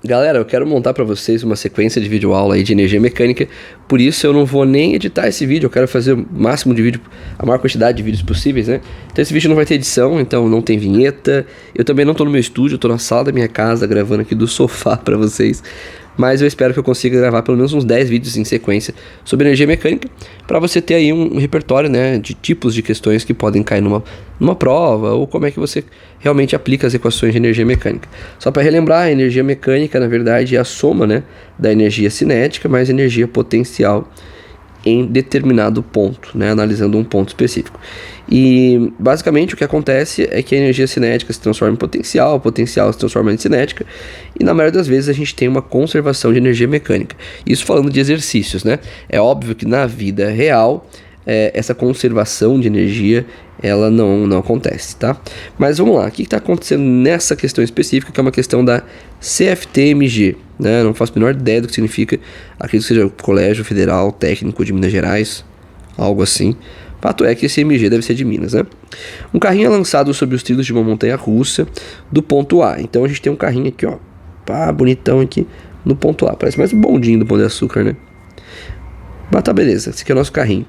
Galera, eu quero montar para vocês uma sequência de videoaula aí de energia mecânica, por isso eu não vou nem editar esse vídeo, eu quero fazer o máximo de vídeo, a maior quantidade de vídeos possíveis, né? Então esse vídeo não vai ter edição, então não tem vinheta, eu também não tô no meu estúdio, eu tô na sala da minha casa gravando aqui do sofá para vocês, mas eu espero que eu consiga gravar pelo menos uns 10 vídeos em sequência sobre energia mecânica, para você ter aí um repertório, né, de tipos de questões que podem cair numa prova, ou como é que você realmente aplica as equações de energia mecânica. Só para relembrar, a energia mecânica, na verdade, é a soma, né, da energia cinética mais energia potencial em determinado ponto, né, analisando um ponto específico. E basicamente o que acontece é que a energia cinética se transforma em potencial, o potencial se transforma em cinética, e na maioria das vezes a gente tem uma conservação de energia mecânica. Isso falando de exercícios, né? É óbvio que na vida real essa conservação de energia ela não acontece, tá? Mas vamos lá, o que está acontecendo nessa questão específica, que é uma questão da CFT-MG, né? Não faço a menor ideia do que significa, acredito que seja o Colégio Federal Técnico de Minas Gerais, algo assim. Fato é que esse MG deve ser de Minas, né? Um carrinho é lançado sobre os trilhos de uma montanha russa do ponto A. Então a gente tem um carrinho aqui, ó, pá, bonitão aqui no ponto A. Parece mais um bondinho do Pão de Açúcar, né? Mas tá, beleza, esse aqui é o nosso carrinho.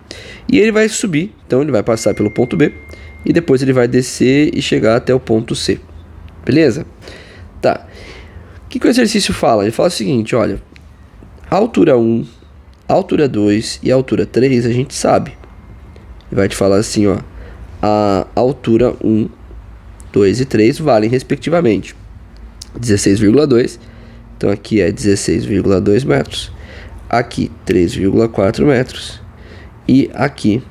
E ele vai subir, então ele vai passar pelo ponto B e depois ele vai descer e chegar até o ponto C. Beleza? Tá. O que o exercício fala? Ele fala o seguinte, olha, a altura 1, a altura 2 e a altura 3 a gente sabe. Ele vai te falar assim, ó, a altura 1, 2 e 3 valem respectivamente 16,2, então aqui é 16,2 metros, aqui 3,4 metros e aqui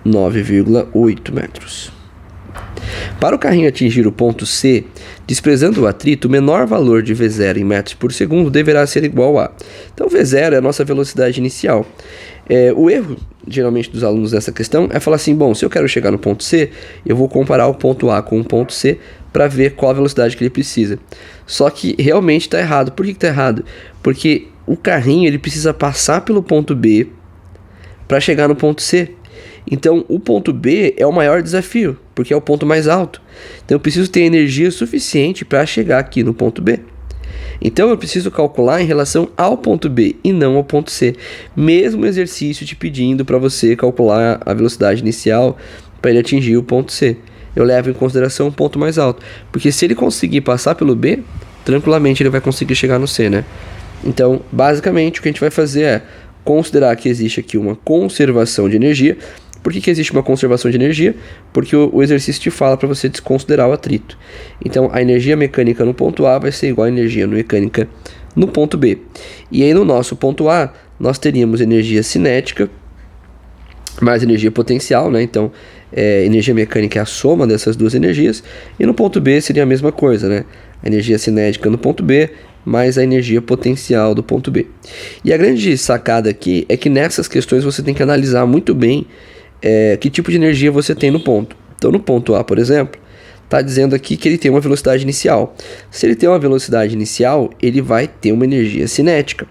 9,8 metros. Para o carrinho atingir o ponto C, desprezando o atrito, o menor valor de V0 em metros por segundo deverá ser igual a... Então V0 é a nossa velocidade inicial. O erro, geralmente, dos alunos dessa questão é falar assim, bom, se eu quero chegar no ponto C, eu vou comparar o ponto A com o ponto C para ver qual a velocidade que ele precisa. Só que realmente está errado. Por que está errado? Porque o carrinho ele precisa passar pelo ponto B para chegar no ponto C. Então, o ponto B é o maior desafio, porque é o ponto mais alto. Então, eu preciso ter energia suficiente para chegar aqui no ponto B. Então, eu preciso calcular em relação ao ponto B e não ao ponto C. Mesmo o exercício te pedindo para você calcular a velocidade inicial para ele atingir o ponto C. Eu levo em consideração o ponto mais alto, porque se ele conseguir passar pelo B, tranquilamente ele vai conseguir chegar no C, né? Então, basicamente, o que a gente vai fazer é considerar que existe aqui uma conservação de energia. Por que existe uma conservação de energia? Porque o exercício te fala para você desconsiderar o atrito. Então, a energia mecânica no ponto A vai ser igual à energia mecânica no ponto B. E aí, no nosso ponto A, nós teríamos energia cinética mais energia potencial, né? Então, energia mecânica é a soma dessas duas energias. E no ponto B seria a mesma coisa, né? A energia cinética no ponto B mais a energia potencial do ponto B. E a grande sacada aqui é que nessas questões você tem que analisar muito bem que tipo de energia você tem no ponto. Então, no ponto A, por exemplo, está dizendo aqui que ele tem uma velocidade inicial. Se ele tem uma velocidade inicial, ele vai ter uma energia cinética.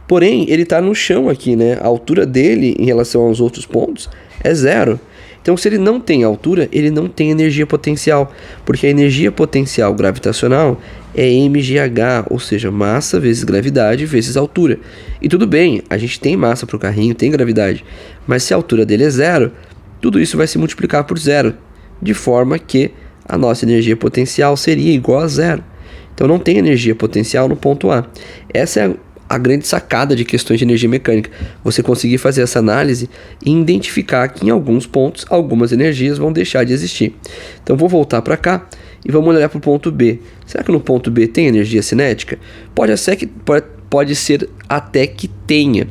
Porém, ele está no chão aqui, né? A altura dele em relação aos outros pontos é 0. Então, se ele não tem altura, ele não tem energia potencial, porque a energia potencial gravitacional é mgh, ou seja, massa vezes gravidade vezes altura. E tudo bem, a gente tem massa para o carrinho, tem gravidade, mas se a altura dele é 0, tudo isso vai se multiplicar por 0, de forma que a nossa energia potencial seria igual a 0. Então, não tem energia potencial no ponto A. Essa é a grande sacada de questões de energia mecânica, você conseguir fazer essa análise e identificar que em alguns pontos algumas energias vão deixar de existir. Então vou voltar para cá e vamos olhar para o ponto B. Será que no ponto B tem energia cinética? Pode ser até que tenha,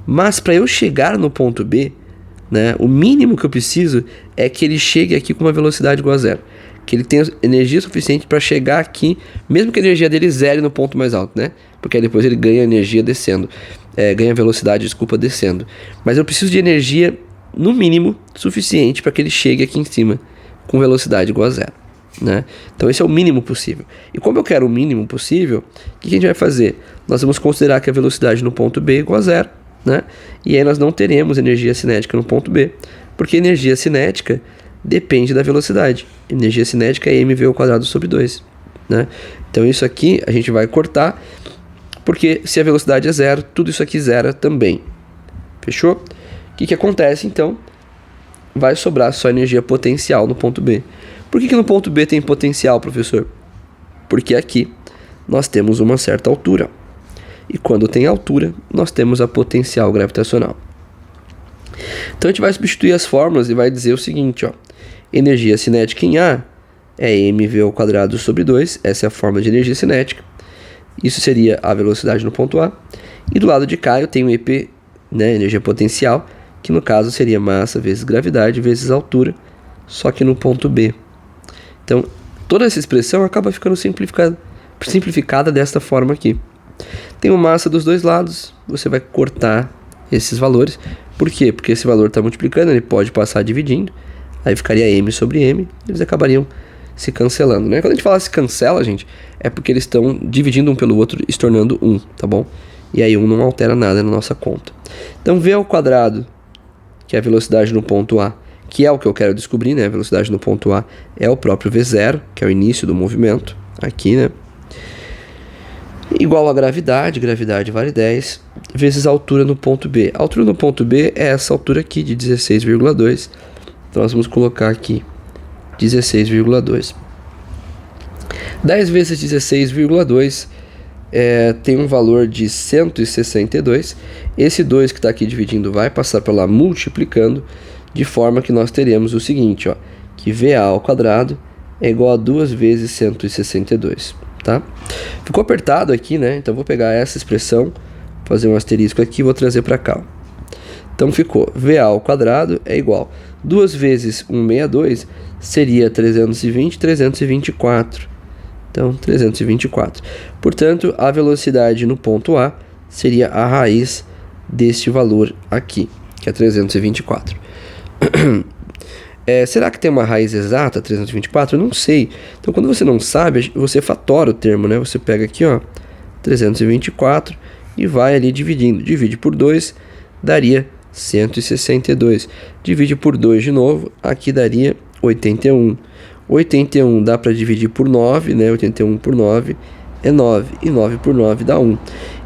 mas para eu chegar no ponto B, né, o mínimo que eu preciso é que ele chegue aqui com uma velocidade igual a 0. Que ele tenha energia suficiente para chegar aqui, mesmo que a energia dele zere no ponto mais alto, né? Porque aí depois ele ganha energia descendo, ganha velocidade, descendo. Mas eu preciso de energia, no mínimo, suficiente para que ele chegue aqui em cima com velocidade igual a 0, né? Então esse é o mínimo possível. E como eu quero o mínimo possível, o que a gente vai fazer? Nós vamos considerar que a velocidade no ponto B é igual a 0, né? E aí nós não teremos energia cinética no ponto B, porque energia cinética depende da velocidade. Energia cinética é mv² sobre 2, né? Então isso aqui a gente vai cortar porque se a velocidade é zero, tudo isso aqui zera também. Fechou? O que acontece então? Vai sobrar só energia potencial no ponto B. Por que no ponto B tem potencial, professor? Porque aqui nós temos uma certa altura. E quando tem altura, nós temos a potencial gravitacional. Então a gente vai substituir as fórmulas e vai dizer o seguinte, ó. Energia cinética em A é mv² sobre 2. Essa é a fórmula de energia cinética. Isso seria a velocidade no ponto A. E do lado de cá eu tenho EP, né, energia potencial, que no caso seria massa vezes gravidade vezes altura, só que no ponto B. Então, toda essa expressão acaba ficando simplificada desta forma aqui. Tem uma massa dos dois lados, você vai cortar esses valores. Por quê? Porque esse valor está multiplicando, ele pode passar dividindo, aí ficaria m sobre m, eles acabariam se cancelando, né? Quando a gente fala se cancela, gente, é porque eles estão dividindo um pelo outro e se tornando 1, tá bom? E aí 1 não altera nada na nossa conta. Então v², que é a velocidade no ponto A, que é o que eu quero descobrir, né? A velocidade no ponto A é o próprio v0, que é o início do movimento, aqui, né? Igual a gravidade vale 10, vezes a altura no ponto B. A altura no ponto B é essa altura aqui, de 16,2. Então nós vamos colocar aqui 16,2. 10 vezes 16,2 tem um valor de 162. Esse 2 que está aqui dividindo vai passar para lá multiplicando, de forma que nós teremos o seguinte, ó, que VA² é igual a 2 vezes 162. Tá? Ficou apertado aqui, né? Então vou pegar essa expressão, fazer um asterisco aqui e vou trazer para cá. Então ficou VA² é igual 2 vezes 162 seria 320, 324. Então 324. Portanto, a velocidade no ponto A seria a raiz deste valor aqui, que é 324. Será que tem uma raiz exata, 324? Eu não sei. Então, quando você não sabe, você fatora o termo, né? Você pega aqui, ó, 324 e vai ali dividindo. Divide por 2, daria 162. Divide por 2 de novo, aqui daria 81. 81 dá para dividir por 9, né? 81 por 9 é 9. E 9 por 9 dá 1.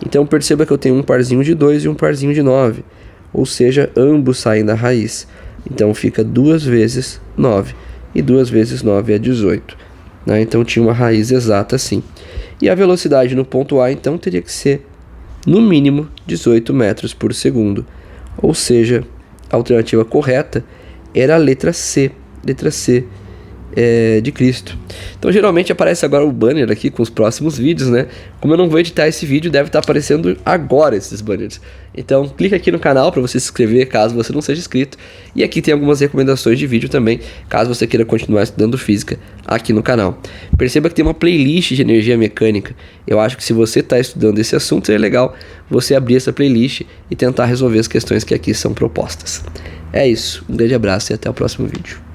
Então, perceba que eu tenho um parzinho de 2 e um parzinho de 9. Ou seja, ambos saem da raiz. Então fica 2 vezes 9, e 2 vezes 9 é 18. Né? Então tinha uma raiz exata assim. E a velocidade no ponto A, então, teria que ser, no mínimo, 18 metros por segundo. Ou seja, a alternativa correta era a letra C. Letra C de Cristo. Então geralmente aparece agora o banner aqui com os próximos vídeos, né? Como eu não vou editar esse vídeo, deve estar aparecendo agora esses banners. Então clica aqui no canal para você se inscrever caso você não seja inscrito. E aqui tem algumas recomendações de vídeo também, caso você queira continuar estudando física aqui no canal. Perceba que tem uma playlist de energia mecânica. Eu acho que se você está estudando esse assunto, seria legal você abrir essa playlist e tentar resolver as questões que aqui são propostas. É isso, um grande abraço e até o próximo vídeo.